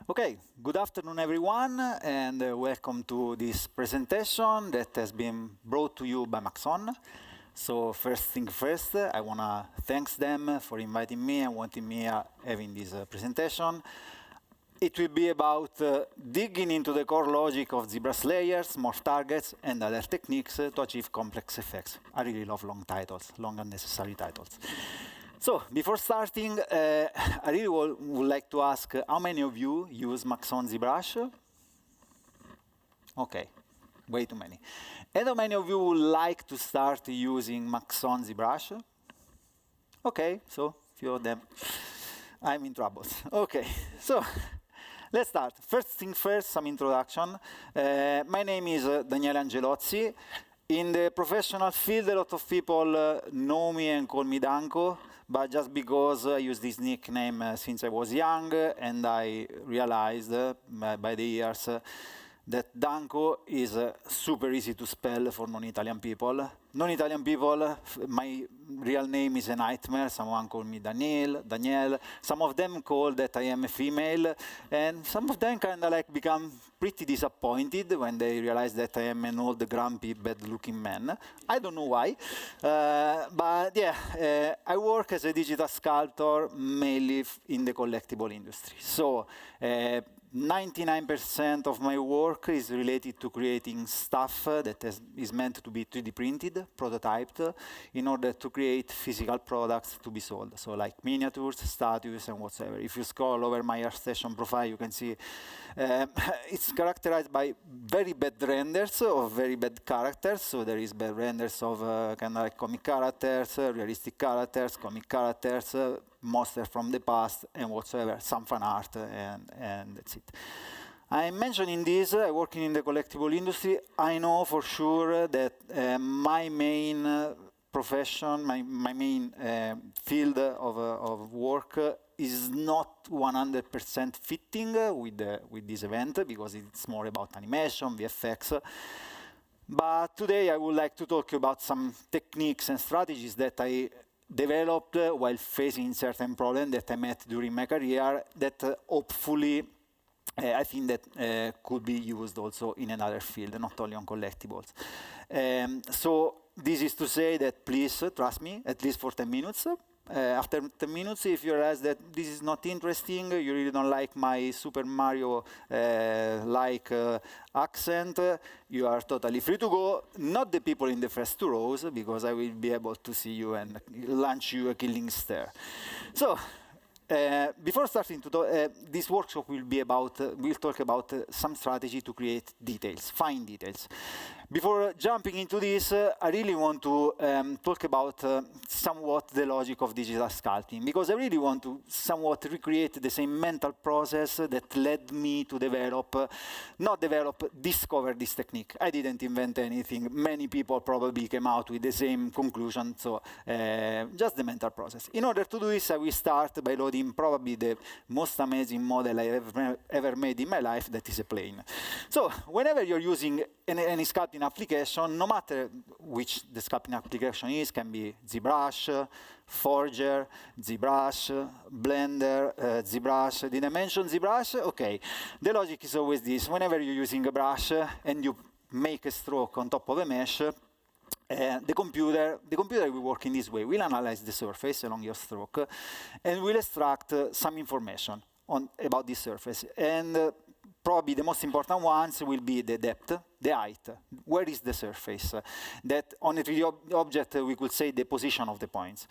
Okay, good afternoon everyone, and welcome to this presentation that has been brought to you by Maxon. So first thing first, I want to thank them for inviting me and wanting me having this presentation. It will be about digging into the core logic of ZBrush layers, morph targets, and other techniques to achieve complex effects. I really love long titles, long unnecessary titles. So, before starting, I really would like to ask how many of you use Maxon ZBrush? Okay, way too many. And how many of you would like to start using Maxon ZBrush? Okay, so few of them. I'm in trouble. Okay, so let's start. First thing first, some introduction. My name is Daniele Angelozzi. In the professional field, a lot of people know me and call me Danko, but just because I use this nickname since I was young, and I realized by the years that Danko is super easy to spell for non-Italian people. Non-Italian people, my real name is a nightmare. Someone called me Daniel. Some of them call that I am a female, and some of them kind of like become pretty disappointed when they realize that I am an old, grumpy, bad-looking man. I don't know why, but yeah, I work as a digital sculptor mainly in the collectible industry. So. 99% of my work is related to creating stuff that is meant to be 3D printed, prototyped, in order to create physical products to be sold. So like miniatures, statues, and whatsoever. If you scroll over my ArtStation profile, you can see it's characterized by very bad renders of very bad characters. So there is bad renders of kind of like comic characters, realistic characters, comic characters, monsters from the past, and whatsoever, some fan art, and that's it. I'm mentioning this, working in the collectible industry. I know for sure that my main profession, my main field of work is not 100% fitting with this event, because it's more about animation, VFX. But today I would like to talk about some techniques and strategies that I developed while facing certain problems that I met during my career that hopefully I think that could be used also in another field, not only on collectibles. So this is to say that please trust me, at least for 10 minutes. After 10 minutes, if you realize that this is not interesting, you really don't like my Super Mario-like accent, you are totally free to go. Not the people in the first two rows, because I will be able to see you and launch you a killing stare. So, before starting to talk, this workshop will be about, we'll talk about some strategy to create details, fine details. Before jumping into this, I really want to talk about somewhat the logic of digital sculpting, because I really want to somewhat recreate the same mental process that led me to discover this technique. I didn't invent anything. Many people probably came out with the same conclusion, so just the mental process. In order to do this, I will start by loading probably the most amazing model I ever made in my life, that is a plane. So whenever you're using any sculpting application, no matter which the sculpting application is, can be ZBrush, Forger, ZBrush, Blender, ZBrush. Did I mention ZBrush? Okay. The logic is always this. Whenever you're using a brush and you make a stroke on top of a mesh, the computer will work in this way. We'll analyze the surface along your stroke, and we'll extract some information about this surface. And probably the most important ones will be the depth, the height. Where is the surface? That on a 3D object, we could say the position of the points.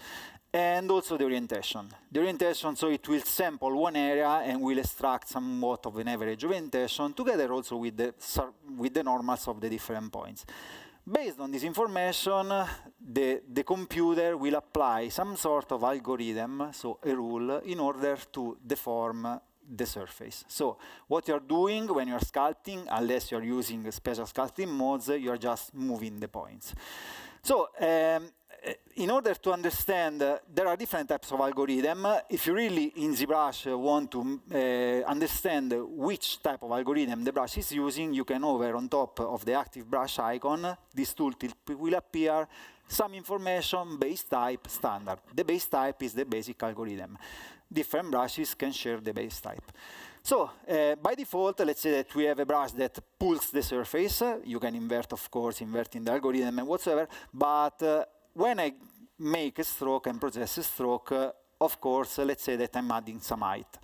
And also the orientation. The orientation, so it will sample one area and will extract somewhat of an average orientation, together also with the normals of the different points. Based on this information, the computer will apply some sort of algorithm, so a rule, in order to deform the surface. So what you're doing when you're sculpting, unless you're using special sculpting modes, you're just moving the points. So in order to understand, there are different types of algorithm. If you really, in ZBrush, want to understand which type of algorithm the brush is using, you can hover on top of the active brush icon. This tooltip will appear. some information, base type, standard. The base type is the basic algorithm. Different brushes can share the base type. So by default, let's say that we have a brush that pulls the surface. You can invert, of course, inverting the algorithm and whatsoever. But when I make a stroke and process a stroke, of course, let's say that I'm adding some height.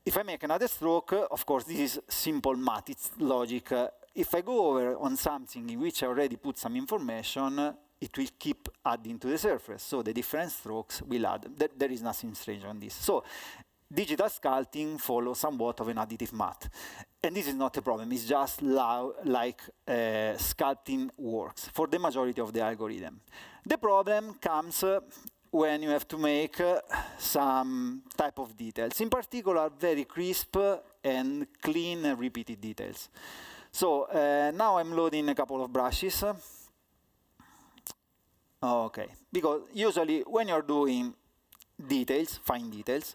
If I make another stroke, of course, this is simple math, it's logic. If I go over on something in which I already put some information, it will keep adding to the surface. So the different strokes will add. There is nothing strange on this. So digital sculpting follows somewhat of an additive math. And this is not a problem. It's just like sculpting works for the majority of the algorithm. The problem comes when you have to make some type of details. In particular, very crisp and clean and repeated details. So now I'm loading a couple of brushes. Okay, because usually when you're doing details, fine details,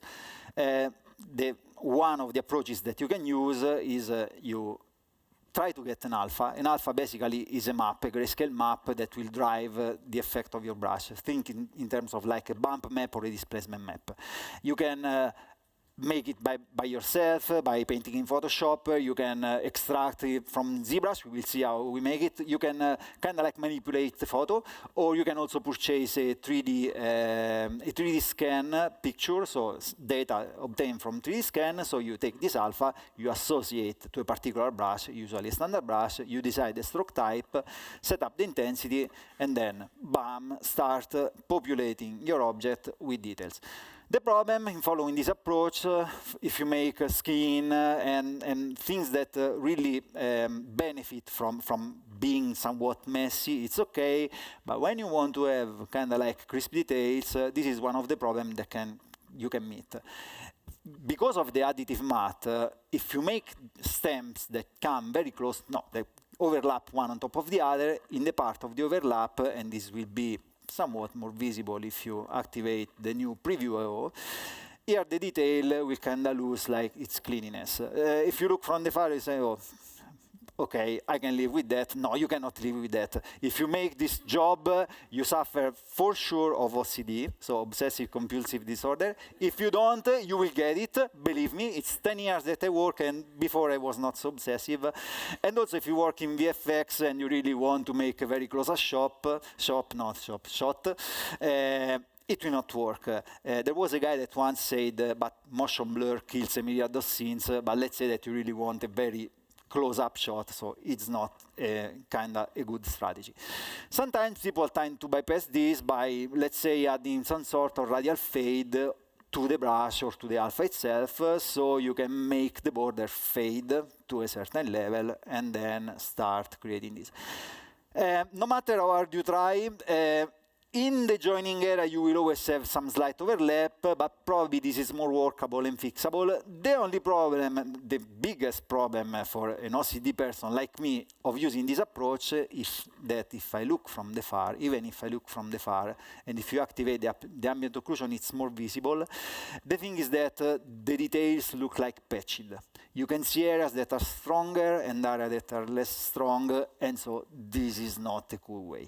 one of the approaches that you can use is you try to get an alpha. An alpha basically is a map, a grayscale map that will drive the effect of your brush. Think in terms of like a bump map or a displacement map. You can make it by yourself, by painting in Photoshop. You can extract it from ZBrush. We will see how we make it. You can kind of like manipulate the photo, or you can also purchase a 3D scan picture, so data obtained from 3D scan. So you take this alpha, you associate to a particular brush, usually a standard brush. You decide the stroke type, set up the intensity, and then, bam, start populating your object with details. The problem in following this approach, if you make skin and things that really benefit from being somewhat messy, it's okay. But when you want to have kind of like crisp details, this is one of the problems that you can meet. Because of the additive math, if you make stems that come very close, they overlap one on top of the other, in the part of the overlap, and this will be somewhat more visible if you activate the new preview AO. Here the detail will kind of lose like its cleanliness. If you look from the far, you say, oh, okay, I can live with that. No, you cannot live with that. If you make this job, you suffer for sure of OCD, so obsessive compulsive disorder. If you don't, you will get it. Believe me, it's 10 years that I work, and before I was not so obsessive. And also, if you work in VFX and you really want to make a very close-up shot, it will not work. There was a guy that once said, but motion blur kills a myriad of scenes, but let's say that you really want a very close-up shot, so it's not kind of a good strategy. Sometimes people tend to bypass this by, let's say, adding some sort of radial fade to the brush or to the alpha itself, so you can make the border fade to a certain level and then start creating this. No matter how hard you try, in the joining area, you will always have some slight overlap, but probably this is more workable and fixable. The only problem, the biggest problem for an OCD person like me of using this approach is that if I look from the far, even if I look from the far, and if you activate the ambient occlusion, it's more visible. The thing is that the details look like patched. You can see areas that are stronger and areas that are less strong, and so this is not a cool way.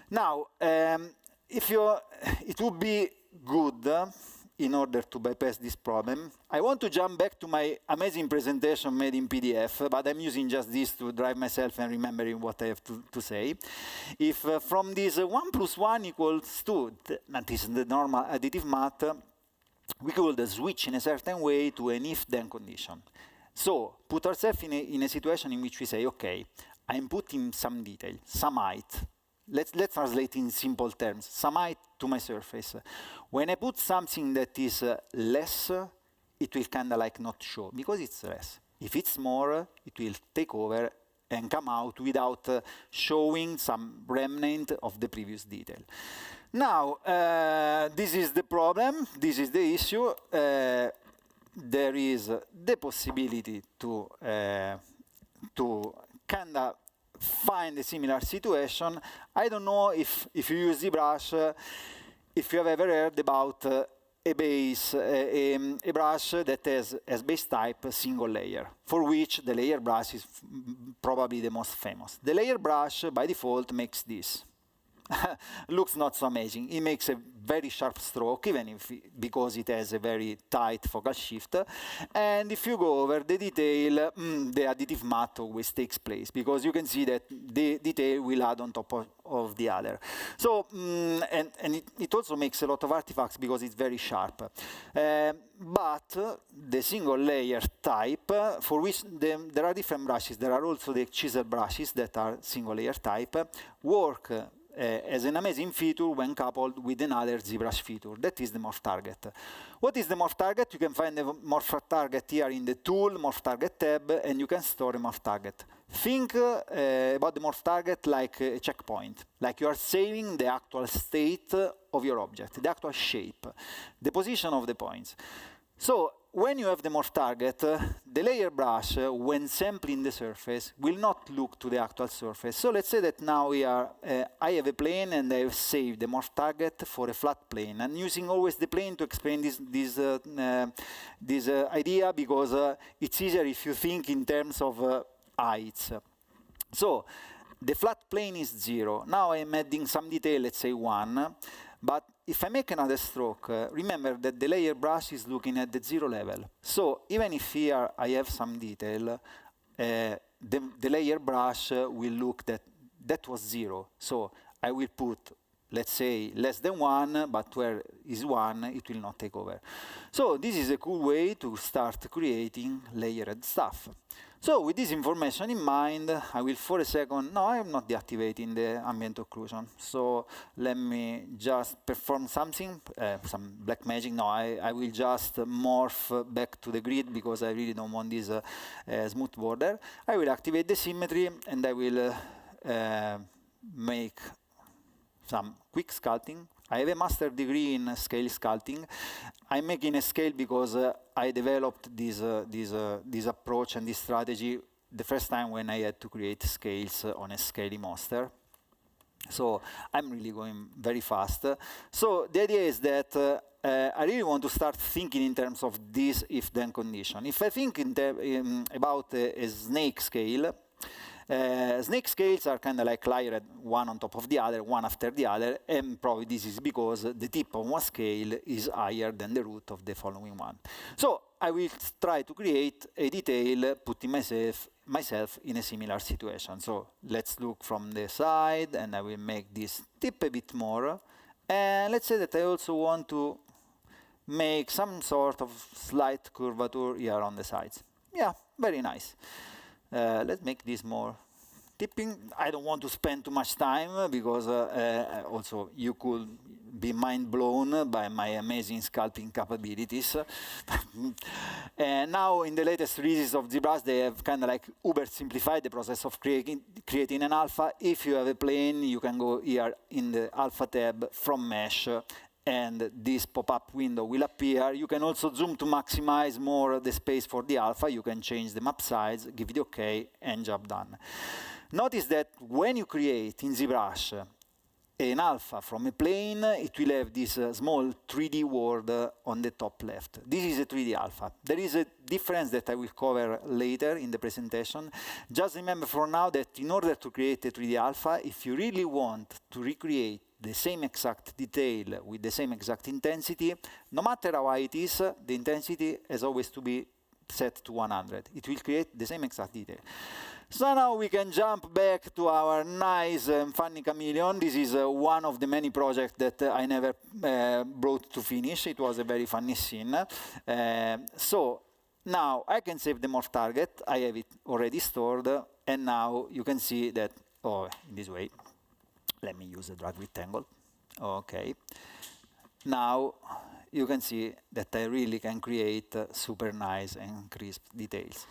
Now, it would be good in order to bypass this problem. I want to jump back to my amazing presentation made in PDF, but I'm using just this to drive myself and remembering what I have to say. If from this 1 + 1 = 2, that is the normal additive math, we could switch in a certain way to an if-then condition. So put ourselves in a situation in which we say, okay, I'm putting some detail, some height. Let's translate in simple terms, some height to my surface. When I put something that is less, it will kind of like not show, because it's less. If it's more, it will take over and come out without showing some remnant of the previous detail. Now, this is the problem, this is the issue. There is the possibility to kind of find a similar situation. I don't know if you use ZBrush, if you have ever heard about a brush that has as base type a single layer, for which the layer brush is probably the most famous. The layer brush, by default, makes this. looks not so amazing. It makes a very sharp stroke, even if because it has a very tight focal shift. And if you go over the detail, the additive matte always takes place, because you can see that the detail will add on top of the other. So, and it also makes a lot of artifacts because it's very sharp. But the single layer type, for which there are different brushes, there are also the chisel brushes that are single layer type, work as an amazing feature when coupled with another ZBrush feature, that is the morph target. What is the morph target? You can find the morph target here in the Tool Morph Target tab, and you can store a morph target. Think about the morph target like a checkpoint, like you are saving the actual state of your object, the actual shape, the position of the points. So when you have the morph target, the layer brush, when sampling the surface, will not look to the actual surface. So let's say that now I have a plane and I have saved the morph target for a flat plane. I'm using always the plane to explain this idea, because it's easier if you think in terms of heights. So the flat plane is 0. Now I'm adding some detail, let's say 1. But if I make another stroke, remember that the layer brush is looking at the 0 level. So even if here I have some detail, the layer brush will look that was 0. So I will put, let's say, less than 1, but where is 1, it will not take over. So this is a cool way to start creating layered stuff. So with this information in mind, I will for a second, no, I am not deactivating the ambient occlusion. So let me just perform something, some black magic. No, I will just morph back to the grid because I really don't want this smooth border. I will activate the symmetry and I will make some quick sculpting. I have a master degree in scale sculpting. I'm making a scale because I developed this approach and this strategy the first time when I had to create scales on a scaly monster. So I'm really going very fast. So the idea is that I really want to start thinking in terms of this if-then condition. If I think about a snake scale, snake scales are kind of like layered one on top of the other, one after the other, and probably this is because the tip of one scale is higher than the root of the following one. So I will try to create a detail putting myself in a similar situation. So let's look from the side, and I will make this tip a bit more. And let's say that I also want to make some sort of slight curvature here on the sides. Yeah, very nice. Let's make this more tipping. I don't want to spend too much time because also you could be mind blown by my amazing sculpting capabilities. And now in the latest releases of ZBrush, they have kind of like uber simplified the process of creating an alpha. If you have a plane, you can go here in the alpha tab from mesh, and this pop-up window will appear. You can also zoom to maximize more the space for the alpha. You can change the map size, give it OK, and job done. Notice that when you create in ZBrush an alpha from a plane, it will have this small 3D word on the top left. This is a 3D alpha. There is a difference that I will cover later in the presentation. Just remember for now that in order to create a 3D alpha, if you really want to recreate the same exact detail with the same exact intensity, no matter how high it is, the intensity has always to be set to 100. It will create the same exact detail. So now we can jump back to our nice and funny chameleon. This is one of the many projects that I never brought to finish. It was a very funny scene. So now I can save the morph target. I have it already stored. And now you can see that, oh, in this way. Let me use a drag rectangle. OK. Now you can see that I really can create super nice and crisp details.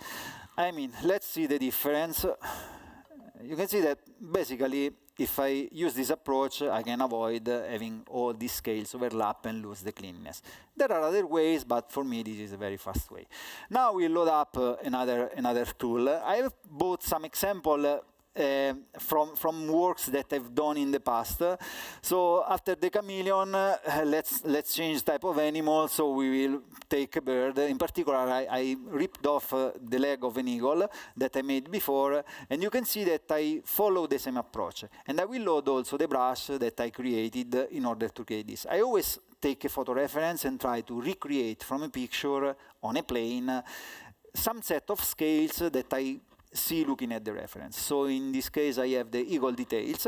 I mean, let's see the difference. You can see that basically, if I use this approach, I can avoid having all these scales overlap and lose the cleanness. There are other ways, but for me, this is a very fast way. Now we load up another tool. I have bought some example from works that I've done in the past. So after the chameleon, let's change type of animal. So we will take a bird. In particular, I ripped off the leg of an eagle that I made before, and you can see that I follow the same approach. And I will load also the brush that I created in order to create this. I always take a photo reference and try to recreate from a picture on a plane some set of scales that I see looking at the reference. So in this case, I have the eagle details.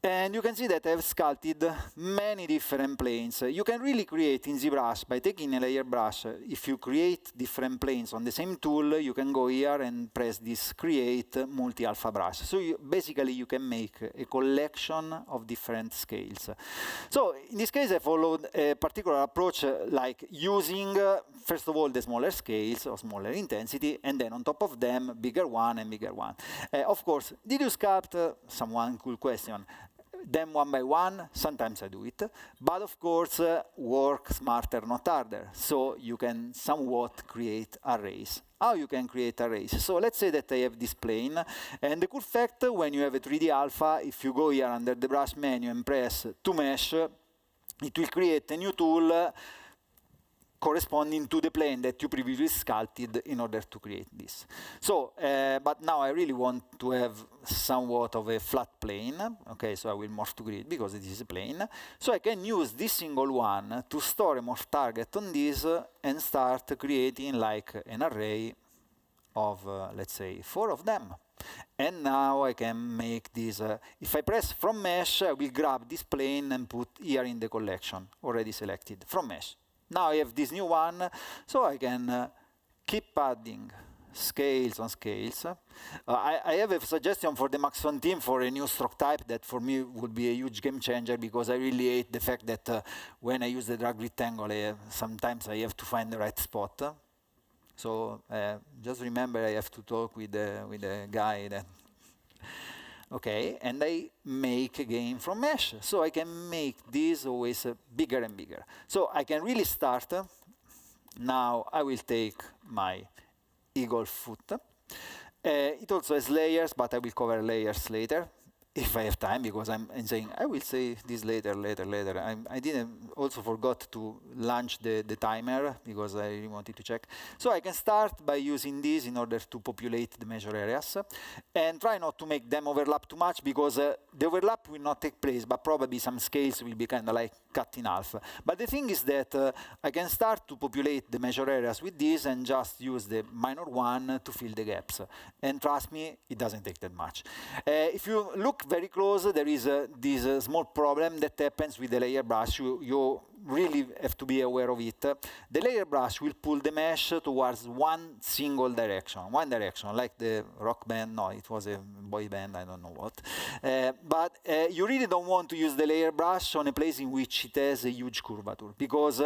And you can see that I've sculpted many different planes. You can really create in ZBrush by taking a layer brush. If you create different planes on the same tool, you can go here and press this create multi-alpha brush. So basically you can make a collection of different scales. So in this case I followed a particular approach like using first of all the smaller scales or smaller intensity, and then on top of them bigger one and bigger one. Of course, did you sculpt? Someone could question. Them one by one, sometimes I do it, but of course work smarter, not harder. So you can somewhat create arrays. How you can create arrays? So let's say that I have this plane, and the cool fact when you have a 3D alpha, if you go here under the brush menu and press to mesh, it will create a new tool corresponding to the plane that you previously sculpted in order to create this. So, but now I really want to have somewhat of a flat plane. Okay, so I will morph to grid because it is a plane. So I can use this single one to store a morph target on this and start creating like an array of, let's say, 4 of them. And now I can make this, if I press from mesh, I will grab this plane and put here in the collection, already selected, from mesh. Now I have this new one, so I can keep adding scales on scales. I have a suggestion for the Maxon team for a new stroke type that for me would be a huge game changer, because I really hate the fact that when I use the drag rectangle, sometimes I have to find the right spot. So just remember I have to talk with the guy that. Okay, and I make again from mesh. So I can make this always bigger and bigger. So I can really start. Now I will take my eagle foot. It also has layers, but I will cover layers later, if I have time, because I'm saying I will say this later. I didn't also forgot to launch the timer because I really wanted to check. So I can start by using this in order to populate the measure areas, and try not to make them overlap too much, because the overlap will not take place, but probably some scales will be kind of like cut in half. But the thing is that I can start to populate the measure areas with this and just use the minor one to fill the gaps. And trust me, it doesn't take that much. If you look very close, there is this small problem that happens with the layer brush. You really have to be aware of it. The layer brush will pull the mesh towards one single direction, like the rock band. No, it was a boy band, I don't know what. But you really don't want to use the layer brush on a place in which it has a huge curvature, because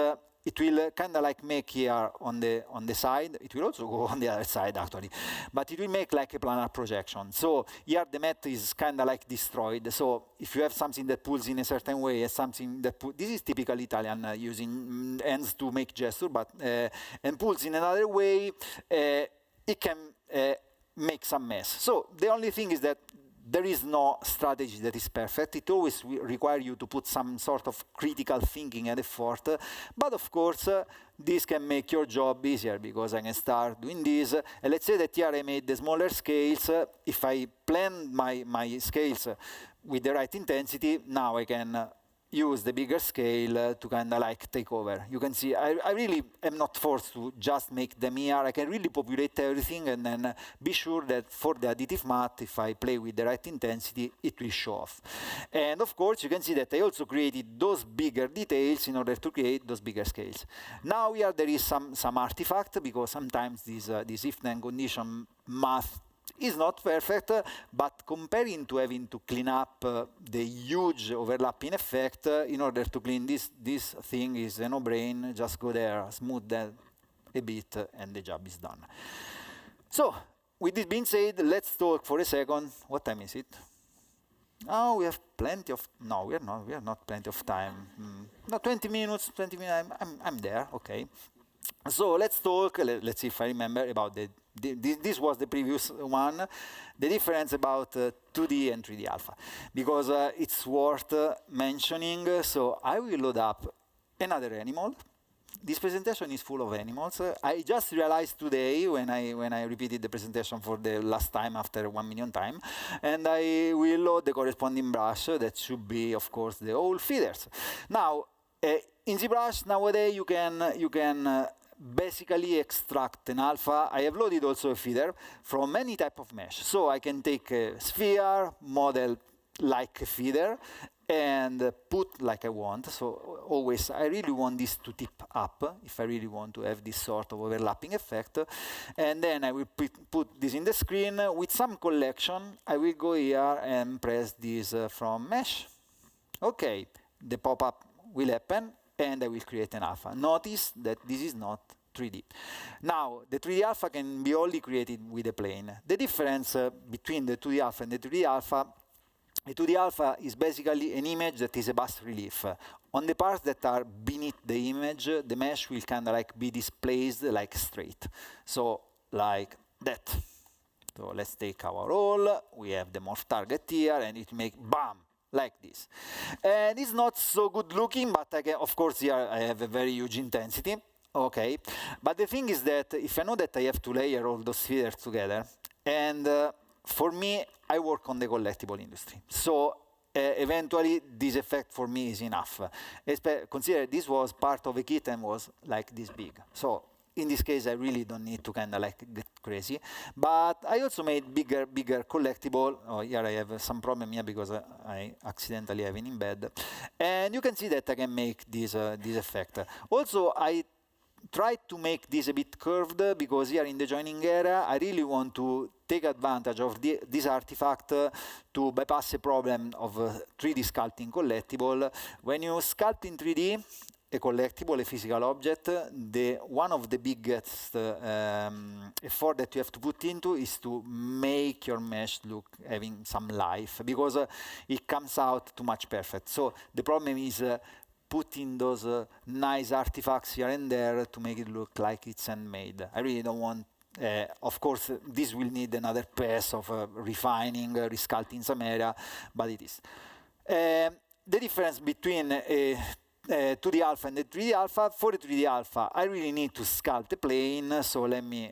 it will kind of like make here on the side. It will also go on the other side, actually. But it will make like a planar projection. So here the mat is kind of like destroyed. So if you have something that pulls in a certain way, and something that this is typical Italian, using hands to make gesture, but and pulls in another way, it can make some mess. So the only thing is that there is no strategy that is perfect. It always requires you to put some sort of critical thinking and effort. But of course, this can make your job easier, because I can start doing this. And let's say that here I made the smaller scales. If I plan my scales with the right intensity, now I can use the bigger scale to kind of like take over. You can see I really am not forced to just make them here. I can really populate everything and then be sure that for the additive matte, if I play with the right intensity, it will show off. And of course, you can see that I also created those bigger details in order to create those bigger scales. Now here there is some artifact, because sometimes this if-then condition math is not perfect, but comparing to having to clean up the huge overlapping effect, in order to clean this thing is a no-brain. Just go there, smooth that a bit, and the job is done. So, with this being said, let's talk for a second. What time is it? Oh, we have plenty of, no, we are not plenty of time. No, 20 minutes, I'm there, okay. So let's talk, let's see if I remember, about this was the previous one, the difference about 2D and 3D alpha, because it's worth mentioning. So I will load up another animal. This presentation is full of animals. I just realized today when I repeated the presentation for the last time after 1 million times, and I will load the corresponding brush that should be, of course, the whole feeders. Now, in ZBrush nowadays you can basically extract an alpha. I have loaded also a feeder from any type of mesh. So I can take a sphere, model like a feeder, and put like I want. So always, I really want this to tip up, if I really want to have this sort of overlapping effect. And then I will put this in the screen. With some collection, I will go here and press this from mesh. OK, the pop-up will happen, and I will create an alpha. Notice that this is not 3D. Now, the 3D alpha can be only created with a plane. The difference between the 2D alpha and the 3D alpha is basically an image that is a bas relief. On the parts that are beneath the image, the mesh will kind of like be displaced like straight. So like that. So let's take our roll. We have the morph target here, and it make bam, like this. And it's not so good looking, but again, of course, here I have a very huge intensity. Okay, but the thing is that if I know that I have to layer all those feeders together, and for me, I work on the collectible industry. So eventually, this effect for me is enough. Consider this was part of a kit and was like this big. So in this case, I really don't need to kind of like get crazy. But I also made bigger collectible. Oh, here I have some problem here because I accidentally have it in embed. And you can see that I can make this effect. Also, I tried to make this a bit curved because here in the joining area, I really want to take advantage of this artifact to bypass a problem of 3D sculpting collectible. When you sculpt in 3D, a collectible, a physical object, one of the biggest effort that you have to put into is to make your mesh look having some life, because it comes out too much perfect. So the problem is putting those nice artifacts here and there to make it look like it's handmade. I really don't want, of course, this will need another pass of refining, resculpting some area, but it is. The difference between 2D alpha and the 3D alpha, for the 3D alpha, I really need to sculpt a plane, so let me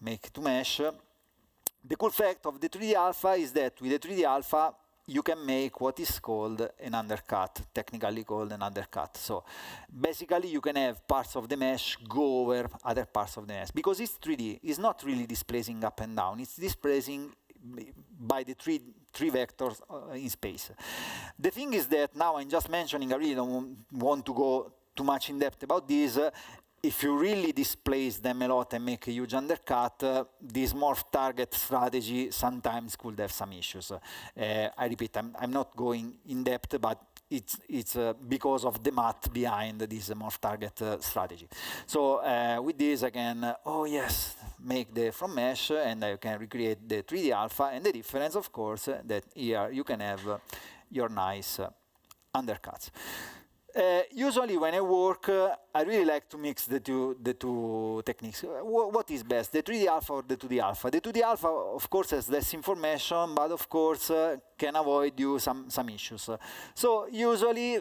make it to mesh. The cool fact of the 3D alpha is that with the 3D alpha, you can make what is called an undercut, technically called an undercut. So basically, you can have parts of the mesh go over other parts of the mesh. Because it's 3D, it's not really displacing up and down. It's displacing by the three vectors in space. The thing is that now I'm just mentioning, I really don't want to go too much in depth about this. If you really displace them a lot and make a huge undercut, this morph target strategy sometimes could have some issues. I repeat, I'm not going in depth, but it's because of the math behind this morph target strategy. So with this, I can, make the from mesh, and I can recreate the 3D alpha. And the difference, of course, that here you can have your nice undercuts. Usually when I work, I really like to mix the two techniques. What is best, the 3D alpha or the 2D alpha? The 2D alpha, of course, has less information, but of course can avoid you some issues. So usually,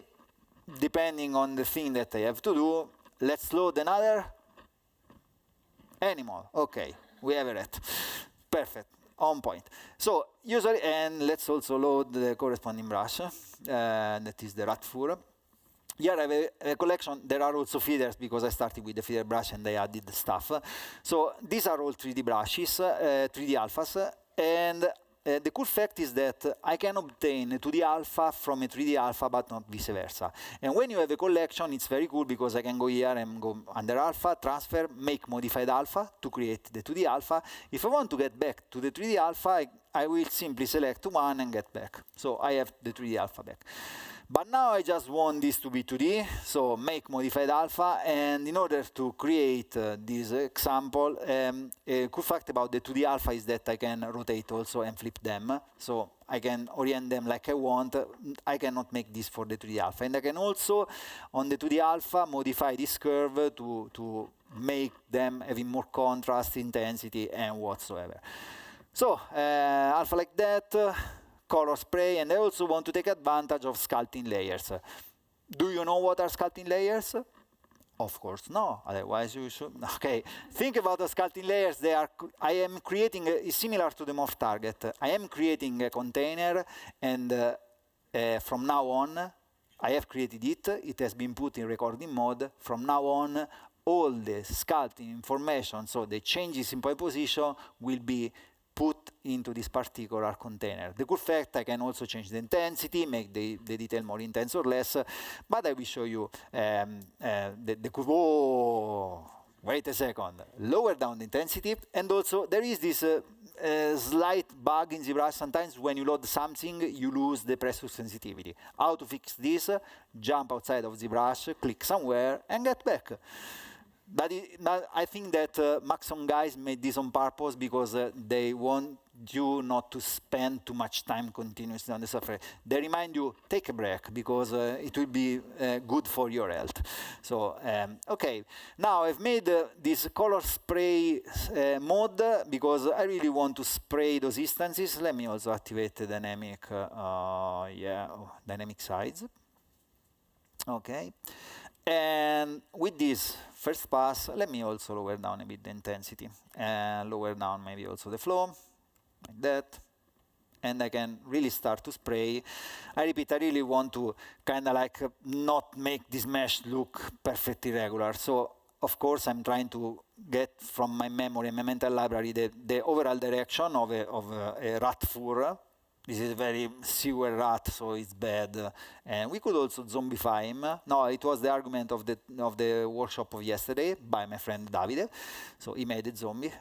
depending on the thing that I have to do, let's load another animal. OK, we have a rat. Perfect. On point. So usually, and let's also load the corresponding brush. That is the rat fur. Here I have a collection. There are also feeders because I started with the feeder brush and I added the stuff. So these are all 3D brushes, 3D alphas. And the cool fact is that I can obtain a 2D alpha from a 3D alpha, but not vice versa. And when you have a collection, it's very cool because I can go here and go under alpha, transfer, make modified alpha to create the 2D alpha. If I want to get back to the 3D alpha, I will simply select one and get back. So I have the 3D alpha back. But now I just want this to be 2D, so make modified alpha, and in order to create this example, a cool fact about the 2D alpha is that I can rotate also and flip them, so I can orient them like I want. I cannot make this for the 3D alpha, and I can also, on the 2D alpha, modify this curve to make them having more contrast, intensity, and whatsoever. So, alpha like that, color spray, and I also want to take advantage of sculpting layers. Do you know what are sculpting layers? Of course, no. Otherwise, you should. Okay, think about the sculpting layers. They are. I am creating is similar to the morph target. I am creating a container, and from now on, I have created it. It has been put in recording mode. From now on, all the sculpting information, so the changes in point position, will be put into this particular container. The cool fact, I can also change the intensity, make the detail more intense or less, but I will show you the cool, whoa, wait a second, lower down the intensity, and also there is this slight bug in ZBrush. Sometimes when you load something, you lose the pressure sensitivity. How to fix this? Jump outside of ZBrush, click somewhere, and get back. But I think that Maxon guys made this on purpose because they want you not to spend too much time continuously on the software. They remind you, take a break, because it will be good for your health. So, okay, now I've made this color spray mode because I really want to spray those instances. Let me also activate the dynamic, dynamic size. Okay. And with this first pass, let me also lower down a bit the intensity and lower down maybe also the flow, like that. And I can really start to spray. I repeat, I really want to kind of like not make this mesh look perfectly regular. So, of course, I'm trying to get from my memory and my mental library the overall direction of a rat fur. This is a very sewer rat, so it's bad. And we could also zombify him. No, it was the argument of the workshop of yesterday by my friend Davide. So he made a zombie.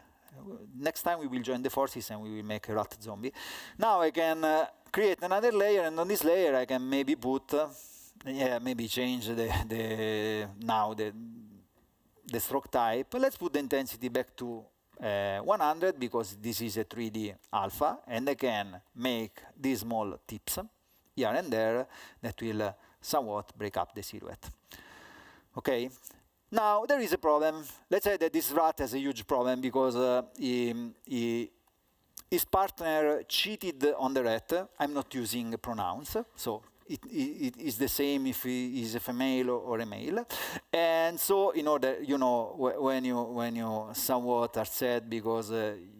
Next time we will join the forces and we will make a rat zombie. Now I can create another layer, and on this layer I can maybe put, maybe change the stroke type. Let's put the intensity back to 100, because this is a 3D alpha, and I can make these small tips here and there that will somewhat break up the silhouette. Okay, now there is a problem. Let's say that this rat has a huge problem because his partner cheated on the rat. I'm not using pronouns, so it is the same if he is a female or a male. And so in order, you know, when you somewhat are sad because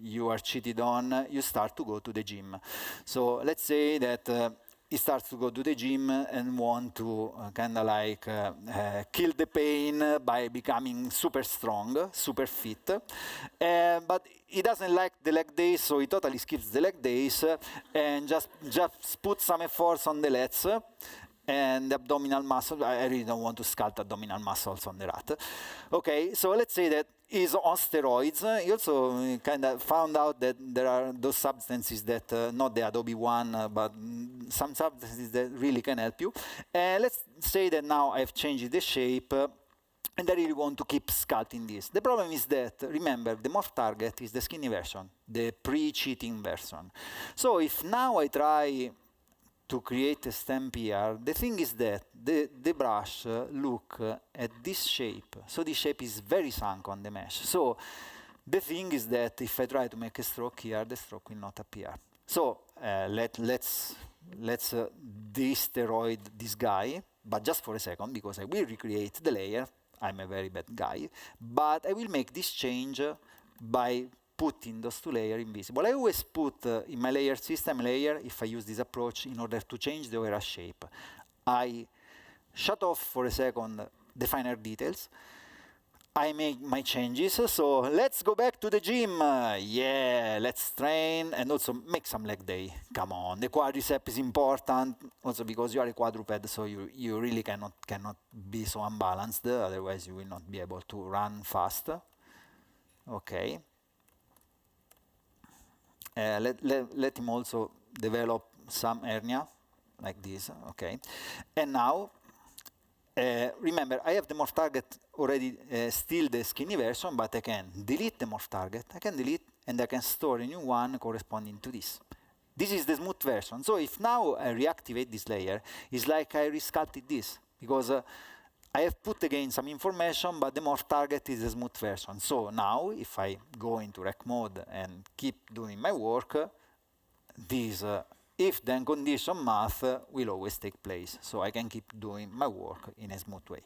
you are cheated on, you start to go to the gym. So let's say that he starts to go to the gym and want to kind of like kill the pain by becoming super strong, super fit. But he doesn't like the leg days, so he totally skips the leg days and just puts some efforts on the lats and the abdominal muscle. I really don't want to sculpt abdominal muscles on the rat. Okay, so let's say that he's on steroids. He also kind of found out that there are those substances that, not the Adobe one, but some substances that really can help you. And let's say that now I've changed the shape, and I really want to keep sculpting this. The problem is that, remember, the morph target is the skinny version, the pre-cheating version. So if now I try to create a stamp here, the thing is that the brush look at this shape. So this shape is very sunk on the mesh. So the thing is that if I try to make a stroke here, the stroke will not appear. So let's de-steroid this guy, but just for a second, because I will recreate the layer. I'm a very bad guy, but I will make this change by putting those two layers invisible. I always put in my layer system layer, if I use this approach, in order to change the overall shape. I shut off for a second the finer details. I make my changes, so let's go back to the gym. Yeah, let's train and also make some leg day. Come on, the quadricep is important, also because you are a quadruped, so you really cannot be so unbalanced, otherwise you will not be able to run fast. Okay. let him also develop some hernia, like this, okay. And now, remember, I have the morph target already still the skinny version, but I can delete the morph target, I can delete, and I can store a new one corresponding to this. This is the smooth version. So if now I reactivate this layer, it's like I resculpted this, because I have put again some information, but the morph target is a smooth version. So now, if I go into rec mode and keep doing my work, this if-then condition math will always take place. So I can keep doing my work in a smooth way.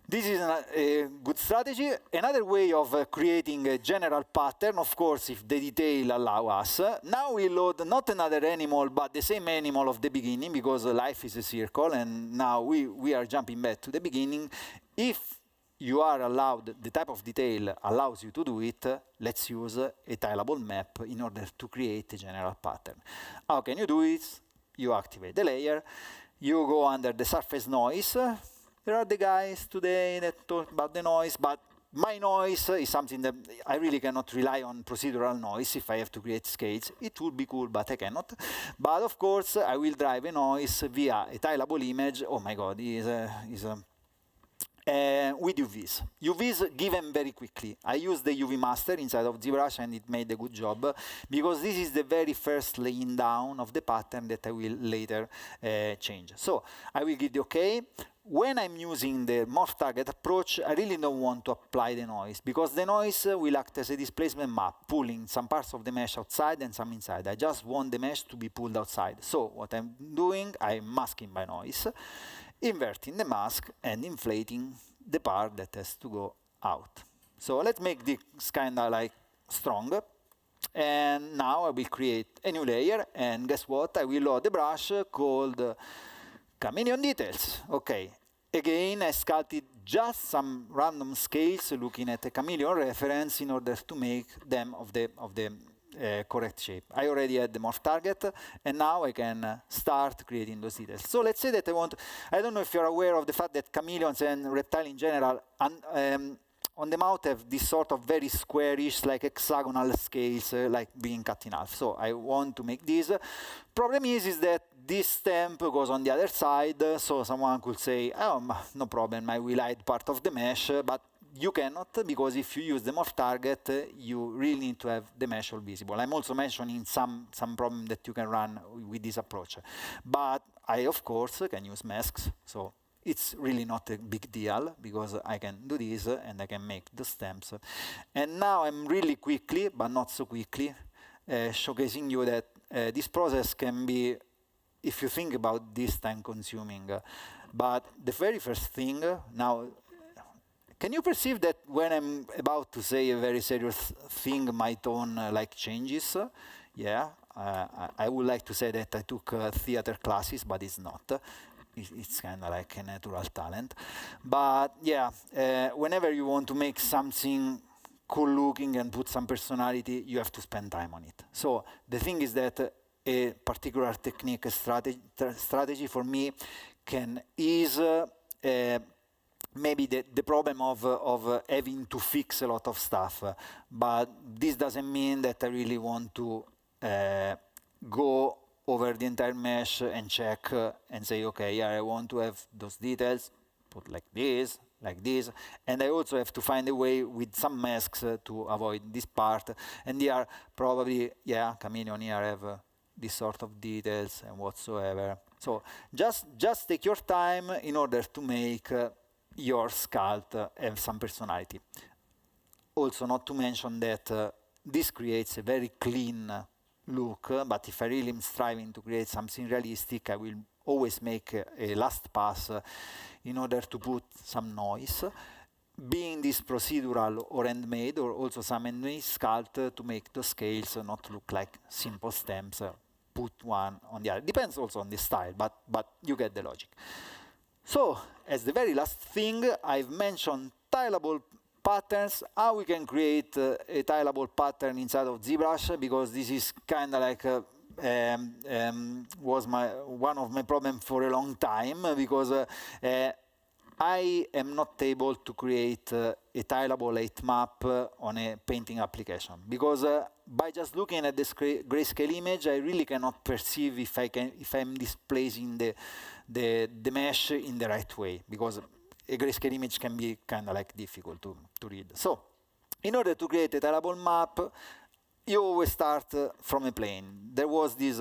This is a good strategy. Another way of creating a general pattern, of course, if the detail allow us. Now we load not another animal, but the same animal of the beginning, because life is a circle, and now we are jumping back to the beginning. If you are allowed, the type of detail allows you to do it, let's use a tilable map in order to create a general pattern. How can you do it? You activate the layer, you go under the surface noise. There are the guys today that talk about the noise, but my noise is something that I really cannot rely on procedural noise if I have to create scales. It would be cool, but I cannot. But of course, I will drive a noise via a tilable image. Oh my God, with UVs. UVs given very quickly. I use the UV master inside of ZBrush, and it made a good job, because this is the very first laying down of the pattern that I will later change. So I will give the OK. When I'm using the morph target approach, I really don't want to apply the noise, because the noise will act as a displacement map, pulling some parts of the mesh outside and some inside. I just want the mesh to be pulled outside. So what I'm doing, I'm masking my noise, inverting the mask, and inflating the part that has to go out. So let's make this kind of like strong. And now I will create a new layer, and guess what? I will load the brush called Chameleon Details. Okay, again, I sculpted just some random scales looking at a chameleon reference in order to make them of the correct shape. I already had the morph target, and now I can start creating those details. So let's say that I don't know if you're aware of the fact that chameleons and reptiles in general on the mouth have this sort of very squarish, like hexagonal scales, like being cut in half. So I want to make this. Problem is that this stamp goes on the other side, so someone could say, oh, no problem, I will hide part of the mesh, but you cannot, because if you use the morph target, you really need to have the mesh all visible. I'm also mentioning some problem that you can run with this approach. But I, of course, can use masks, so it's really not a big deal, because I can do this, and I can make the stamps. And now I'm really quickly, but not so quickly, showcasing you that this process can be, if you think about this, time-consuming. But the very first thing, now, can you perceive that when I'm about to say a very serious thing, my tone like changes? Yeah, I would like to say that I took theater classes, but it's not. It's kind of like a natural talent. But yeah, whenever you want to make something cool looking and put some personality, you have to spend time on it. So the thing is that a particular technique strategy for me can ease maybe the problem of having to fix a lot of stuff. But this doesn't mean that I really want to go over the entire mesh and check and say, okay, yeah, I want to have those details, put like this, and I also have to find a way with some masks to avoid this part. And here probably, yeah, chameleon here have this sort of details and whatsoever. So just take your time in order to make your sculpt have some personality. Also, not to mention that this creates a very clean look, but if I really am striving to create something realistic, I will always make a last pass in order to put some noise, being this procedural or handmade, or also some handmade sculpt to make the scales not look like simple stamps, put one on the other. Depends also on the style, but you get the logic. So, as the very last thing, I've mentioned tilable patterns, how we can create a tilable pattern inside of ZBrush, because this is kind of like was one of my problems for a long time, because I am not able to create a tilable 8 map on a painting application, because by just looking at this grayscale image, I really cannot perceive if I'm displacing the mesh in the right way, because a grayscale image can be kind of like difficult to read. So in order to create a tilable map, you always start from a plane. There was this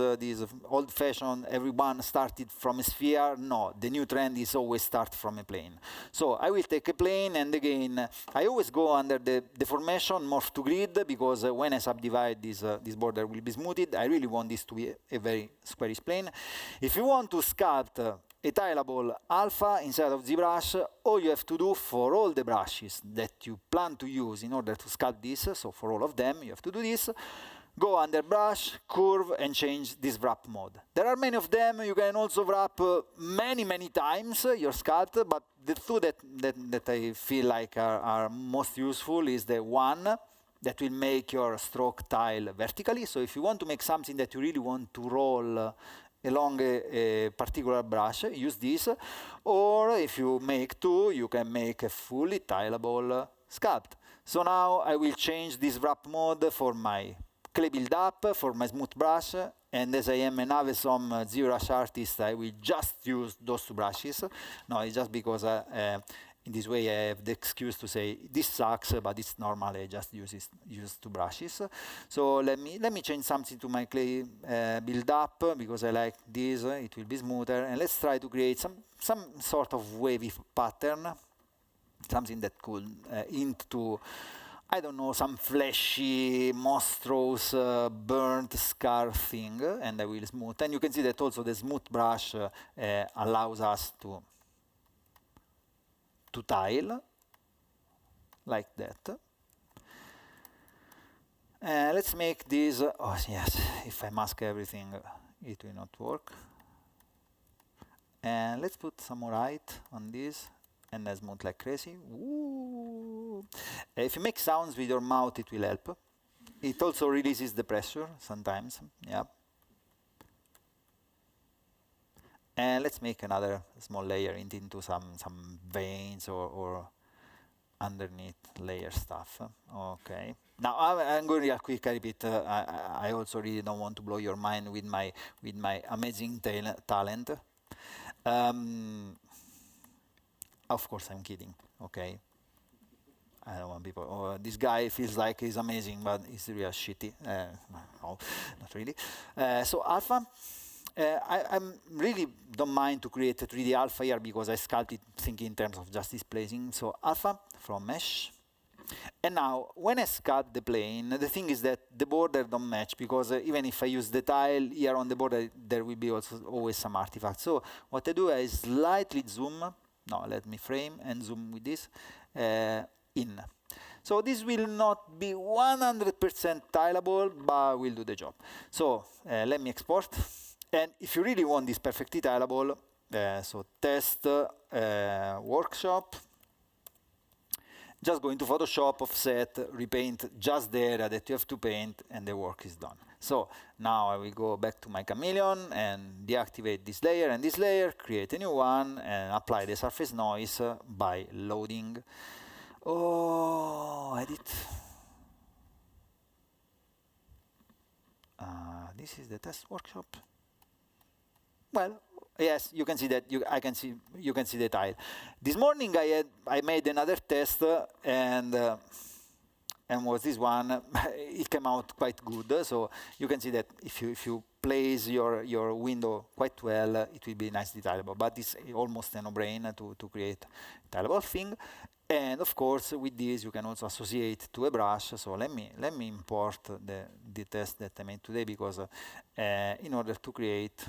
old-fashioned, everyone started from a sphere. No, the new trend is always start from a plane. So I will take a plane, and again, I always go under the deformation, morph to grid, because when I subdivide this border will be smoothed. I really want this to be a very squarish plane. If you want to sculpt a tilable alpha inside of ZBrush, all you have to do for all the brushes that you plan to use in order to sculpt this, so for all of them, you have to do this, go under brush, curve, and change this wrap mode. There are many of them. You can also wrap many times your sculpt, but the two that I feel like are most useful is the one that will make your stroke tile vertically. So if you want to make something that you really want to roll along a particular brush, use this. Or if you make two, you can make a fully tileable sculpt. So now I will change this wrap mode for my clay build-up, for my smooth brush, and as I am an Avesom ZBrush artist, I will just use those two brushes. No, it's just because in this way I have the excuse to say this sucks, but it's normal. I just use two brushes. So let me change something to my clay build-up, because I like this. It will be smoother, and let's try to create some sort of wavy pattern, something that could hint to, I don't know, some fleshy, monstrous, burnt scar thing, and I will smooth. And you can see that also the smooth brush allows us to tile like that. Let's make this. Oh yes, if I mask everything, it will not work. And let's put some more height on this, and then smooth like crazy. Ooh. If you make sounds with your mouth, it will help. It also releases the pressure sometimes. Yeah. And let's make another small layer into some veins or underneath layer stuff. Okay. Now I'm going real quick. I repeat. I also really don't want to blow your mind with my amazing talent. Of course, I'm kidding. Okay. I don't want people. Oh, this guy feels like he's amazing, but he's real shitty. No, not really. So alpha. I really don't mind to create a 3D alpha here, because I sculpted thinking in terms of just displacing. So alpha from mesh. And now, when I sculpt the plane, the thing is that the border don't match, because even if I use the tile here on the border, there will be also always some artifacts. So what I do is slightly zoom. No, let me frame and zoom with this in. So this will not be 100% tileable, but will do the job. So let me export. And if you really want this perfectly tileable, so test workshop, just go into Photoshop, offset, repaint just the area that you have to paint, and the work is done. So now I will go back to my chameleon and deactivate this layer and this layer, create a new one, and apply the surface noise by loading. Oh, edit. This is the test workshop. Well, yes, you can see that. You can see the tile. This morning I made another test, and was this one. It came out quite good. So you can see that if you place your window quite well, it will be nicely tileable. But it's almost a no-brainer to create a tileable thing. And of course, with this you can also associate to a brush. So let me import the test that I made today, because in order to create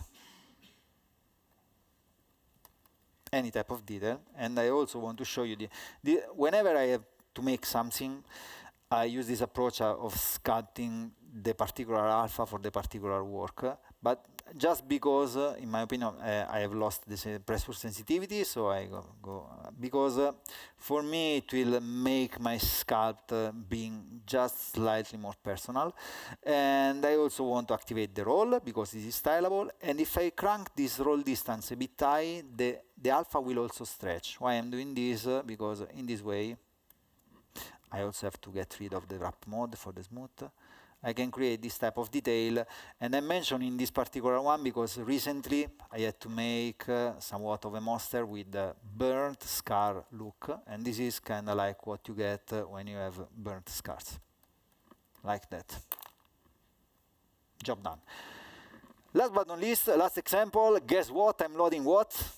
any type of detail, and I also want to show you whenever I have to make something, I use this approach of sculpting the particular alpha for the particular work. But just because, in my opinion, I have lost this pressure sensitivity, so I go because for me it will make my sculpt being just slightly more personal. And I also want to activate the roll, because this is stylable. And if I crank this roll distance a bit high, the alpha will also stretch. Why I'm doing this? Because in this way, I also have to get rid of the wrap mode for the smooth. I can create this type of detail. And I'm mentioning this particular one because recently I had to make somewhat of a monster with the burnt scar look. And this is kind of like what you get when you have burnt scars. Like that. Job done. Last but not least, last example. Guess what? I'm loading what?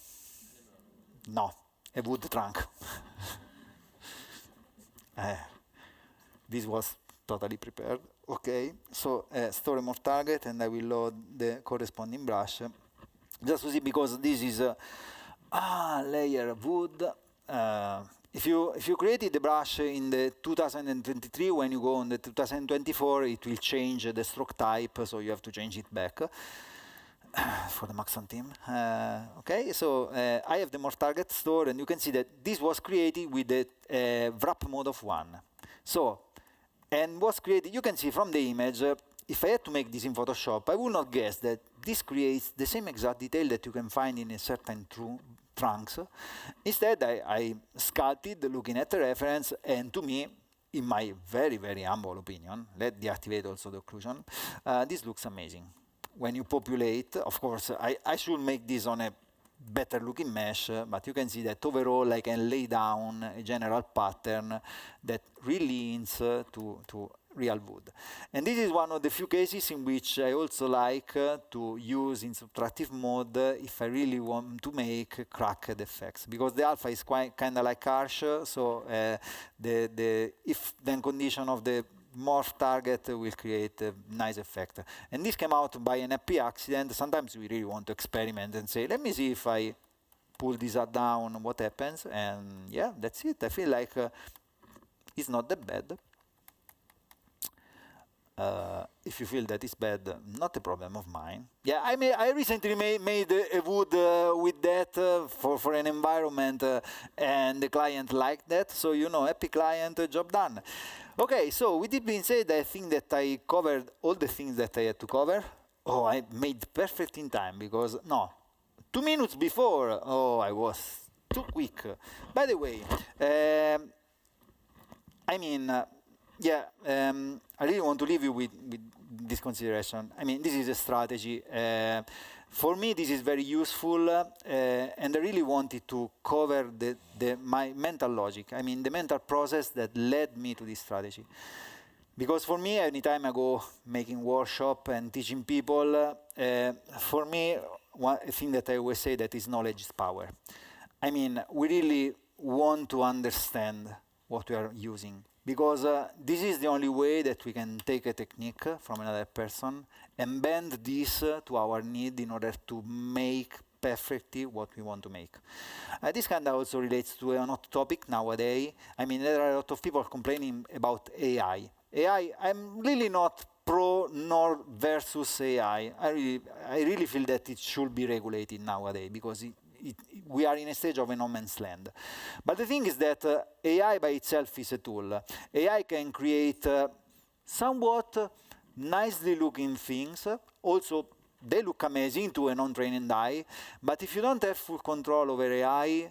No, a wood trunk. This was totally prepared. Okay, so store a morph target, and I will load the corresponding brush. Just to see, because this is layer wood. If you created the brush in the 2023, when you go on the 2024, it will change the stroke type, so you have to change it back for the Maxon team. Okay, so I have the morph target store, and you can see that this was created with the wrap mode of 1. So, and was created, you can see from the image, if I had to make this in Photoshop, I would not guess that this creates the same exact detail that you can find in a certain trunks. Instead, I sculpted looking at the reference, and to me, in my very, very humble opinion, let's deactivate also the occlusion, this looks amazing. When you populate, of course, I should make this on a better looking mesh, but you can see that overall I can lay down a general pattern that really leans to real wood. And this is one of the few cases in which I also like to use in subtractive mode if I really want to make cracked effects, because the alpha is quite kind of like harsh, so the if-then condition of the morph target will create a nice effect. And this came out by an happy accident. Sometimes we really want to experiment and say, let me see if I pull this down, what happens. And yeah, that's it. I feel like it's not that bad. If you feel that it's bad, not a problem of mine. Yeah, I recently made a wood with that for an environment, and the client liked that. So, you know, happy client, job done. Okay, so with it being said, I think that I covered all the things that I had to cover. Oh, I made perfect in time, because, no, 2 minutes before, oh, I was too quick. By the way, I mean, yeah, I really want to leave you with this consideration. I mean, this is a strategy. For me, this is very useful, and I really wanted to cover my mental logic. I mean, the mental process that led me to this strategy. Because for me, anytime I go making workshop and teaching people, for me, one thing that I always say that is knowledge is power. I mean, we really want to understand what we are using. Because this is the only way that we can take a technique from another person and bend this to our need in order to make perfectly what we want to make. This kind of also relates to a hot topic nowadays. I mean, there are a lot of people complaining about AI. AI, I'm really not pro nor versus AI. I really feel that it should be regulated nowadays, because we are in a stage of a no man's land. But the thing is that AI by itself is a tool. AI can create somewhat nicely looking things. Also, they look amazing to a non-trained eye. But if you don't have full control over AI,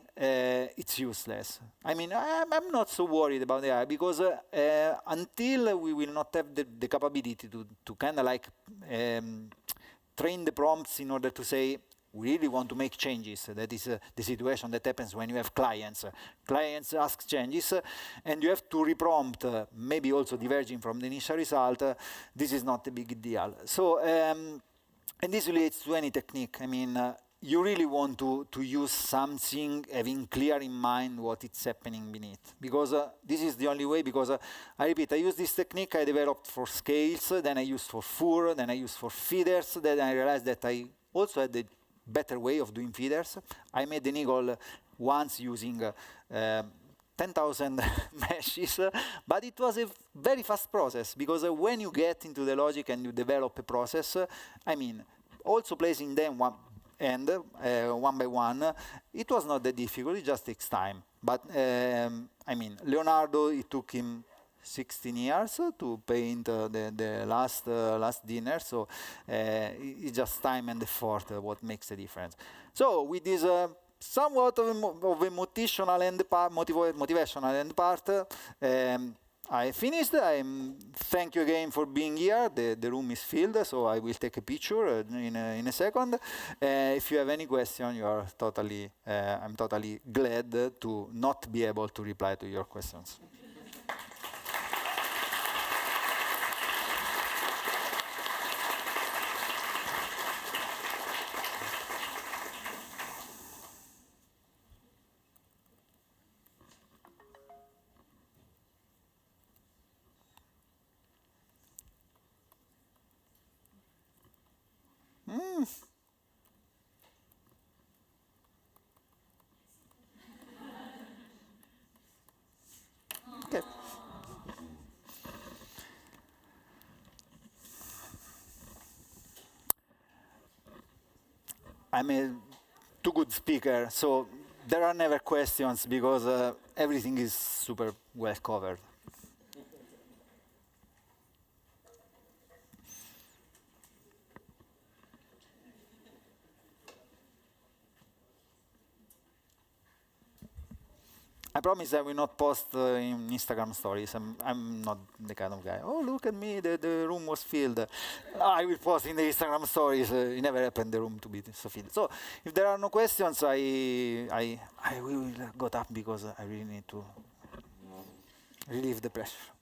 it's useless. I mean, I'm not so worried about AI, because until we will not have the capability to kind of like train the prompts in order to say, we really want to make changes. That is the situation that happens when you have clients. Clients ask changes, and you have to reprompt, maybe also diverging from the initial result. This is not a big deal. So, and this relates to any technique. I mean, you really want to use something having clear in mind what is happening beneath. Because this is the only way, because I repeat, I use this technique I developed for scales, then I used for fur, then I used for feeders, then I realized that I also had the better way of doing feeders. I made an eagle once using 10,000 meshes, but it was a very fast process, because when you get into the logic and you develop a process, I mean, also placing them one by one, it was not that difficult, it just takes time. But I mean, Leonardo, it took him 16 years to paint the last dinner, so it's just time and effort what makes the difference. So with this motivational end part, I finished. Thank you again for being here. The room is filled, so I will take a picture in a second. If you have any question, you are totally, I'm totally glad to not be able to reply to your questions. Okay. I'm a too good speaker, so there are never questions because everything is super well covered. I promise I will not post in Instagram stories. I'm not the kind of guy. Oh, look at me, the room was filled. I will post in the Instagram stories. It never happened the room to be so filled. So if there are no questions, I will go up because I really need to relieve the pressure.